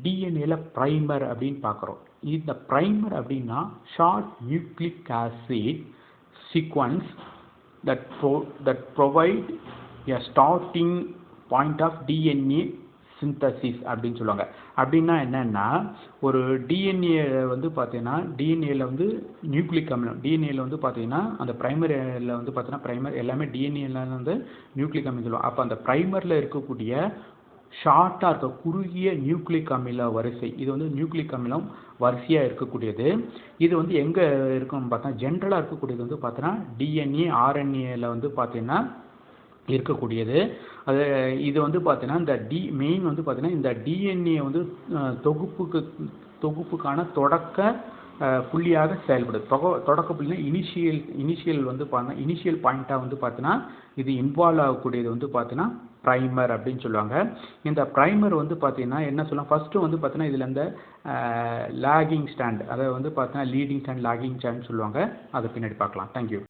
டிஎன்ஏல primer அப்படின்னு பார்க்குறோம். இந்த ப்ரைமர் அப்படின்னா short nucleic acid sequence that provide a starting point of DNA synthesis அப்படின்னு சொல்லுவாங்க. அப்படின்னா என்னன்னா, ஒரு டிஎன்ஏ வந்து பார்த்தீங்கன்னா டிஎன்ஏல வந்து நியூக்ளிக் அமிலம், டிஎன்ஏல வந்து பார்த்தீங்கன்னா அந்த ப்ரைமரியில் வந்து பார்த்தீங்கன்னா ப்ரைமர் எல்லாமே டிஎன்ஏல வந்து நியூக்ளிக் அமிலம் சொல்லுவாங்க. அப்போ அந்த ப்ரைமரில் இருக்கக்கூடிய ஷார்ட்டாக இருக்க குறுகிய நியூக்ளிக் அமில வரிசை, இது வந்து நியூக்ளிக் அமிலம் வரிசையாக இருக்கக்கூடியது. இது வந்து எங்கே இருக்குன்னு பார்த்தா ஜென்ரலாக இருக்கக்கூடியது வந்து பார்த்தீங்கன்னா டிஎன்ஏ ஆர்என்ஏல வந்து பார்த்தீங்கன்னா இருக்கக்கூடியது. அது இது வந்து பார்த்தீங்கன்னா இந்த மெயின் வந்து பார்த்தீங்கன்னா இந்த டிஎன்ஏ வந்து தொகுப்புக்கான தொடக்க புள்ளியாக செயல்படுது. தொடக்க புள்ளினா இனிஷியல் வந்து பார்த்தீங்கன்னா இனிஷியல் பாயிண்ட்டாக வந்து பார்த்தீங்கன்னா இது இன்வால்வ் ஆகக்கூடியது வந்து பார்த்தீங்கன்னா ப்ரைமர் அப்படின்னு சொல்லுவாங்க. இந்த ப்ரைமர் வந்து பார்த்தீங்கன்னா என்ன சொல்லலாம், ஃபஸ்ட்டு வந்து பார்த்தீங்கன்னா இதில் இந்த லாகிங் ஸ்டாண்ட், அதை வந்து பார்த்தீங்கன்னா லீடிங் ஸ்டாண்ட் லாகிங் ஸ்டாண்ட் சொல்லுவாங்க. அதை பின்னாடி பார்க்கலாம். தேங்க்யூ.